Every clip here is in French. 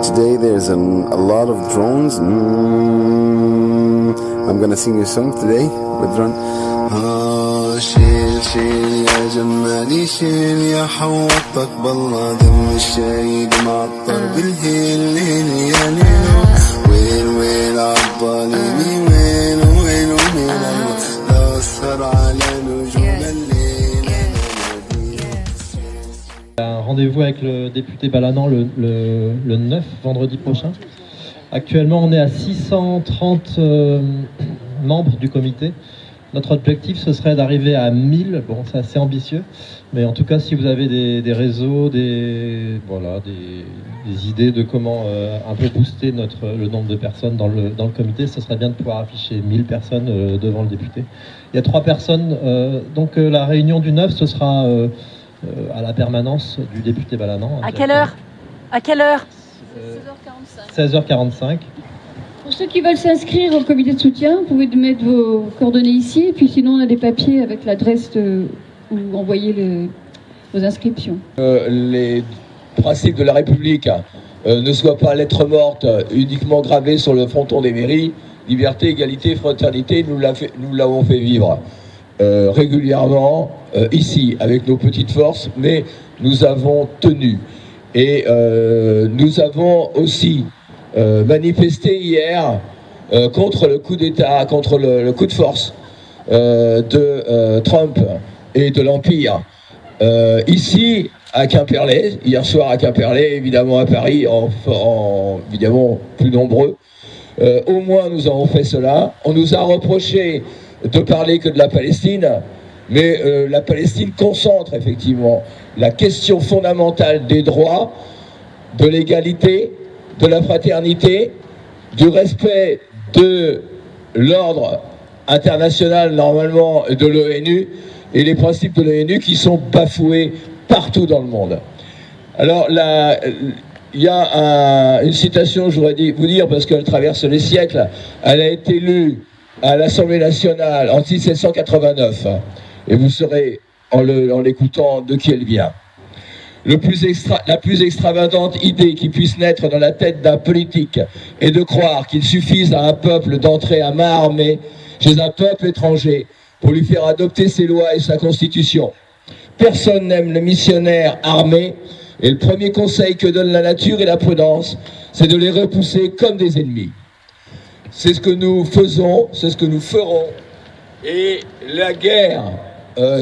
today there's a lot of drones. I'm gonna sing a song today with drone. شيل شيل يا جمالي شيل يا حوطك بالله دم الشهيد معطر بالهيل ليل يا ليل ويل ويل عالظالمي ويل ويل ويل لا أسهر على نجوم الليل. Un rendez-vous avec le député Balanant le 9, vendredi prochain. Actuellement, on est à 630 membres du comité. Notre objectif, ce serait d'arriver à 1000. Bon, c'est assez ambitieux, mais en tout cas, si vous avez des réseaux, des idées de comment un peu booster le nombre de personnes dans le comité, ce serait bien de pouvoir afficher 1000 personnes devant le député. Il y a 3 personnes, donc la réunion du 9, ce sera à la permanence du député Balanant. À quelle heure ? À quelle heure ? 16h45. Pour ceux qui veulent s'inscrire au comité de soutien, vous pouvez mettre vos coordonnées ici, et puis sinon on a des papiers avec l'adresse où envoyer vos inscriptions. Les principes de la République ne soient pas lettres mortes uniquement gravées sur le fronton des mairies. Liberté, égalité, fraternité, nous l'avons fait vivre régulièrement ici avec nos petites forces, mais nous avons tenu. Et nous avons aussi manifesté hier contre le coup d'État, contre le coup de force de Trump et de l'Empire. Ici, à Quimperlé, hier soir à Quimperlé, évidemment à Paris, évidemment plus nombreux. Au moins nous avons fait cela. On nous a reproché de parler que de la Palestine, mais la Palestine concentre effectivement la question fondamentale des droits, de l'égalité, de la fraternité, du respect de l'ordre international normalement de l'ONU et les principes de l'ONU qui sont bafoués partout dans le monde. Alors là, il y a une citation, je voudrais vous dire, parce qu'elle traverse les siècles. Elle a été lue à l'Assemblée nationale en 1789, et vous saurez en l'écoutant de qui elle vient. La plus extravagante idée qui puisse naître dans la tête d'un politique est de croire qu'il suffise à un peuple d'entrer à main armée chez un peuple étranger pour lui faire adopter ses lois et sa constitution. Personne n'aime le missionnaire armé, et le premier conseil que donne la nature et la prudence, c'est de les repousser comme des ennemis. C'est ce que nous faisons, c'est ce que nous ferons, et la guerre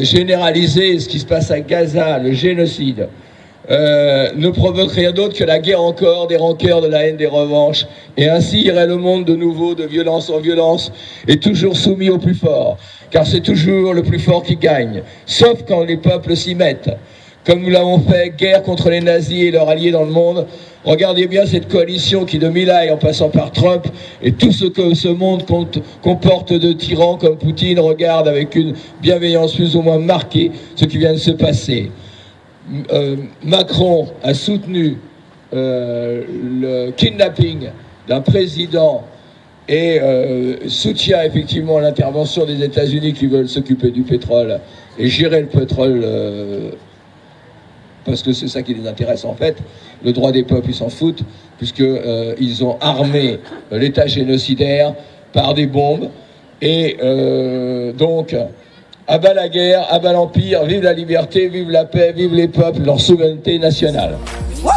généralisée, ce qui se passe à Gaza, le génocide, ne provoque rien d'autre que la guerre encore, des rancœurs, de la haine, des revanches. Et ainsi irait le monde de nouveau, de violence en violence, et toujours soumis au plus fort. Car c'est toujours le plus fort qui gagne, sauf quand les peuples s'y mettent. Comme nous l'avons fait, guerre contre les nazis et leurs alliés dans le monde. Regardez bien cette coalition qui, de Mila en passant par Trump, et tout ce que ce monde comporte de tyrans comme Poutine, regarde avec une bienveillance plus ou moins marquée ce qui vient de se passer. Macron a soutenu le kidnapping d'un président et soutient effectivement l'intervention des États-Unis qui veulent s'occuper du pétrole et gérer le pétrole parce que c'est ça qui les intéresse en fait. Le droit des peuples, ils s'en foutent, puisqu'ils ont armé l'État génocidaire par des bombes. Et donc, à bas la guerre, à bas l'Empire, vive la liberté, vive la paix, vive les peuples, leur souveraineté nationale. Wow.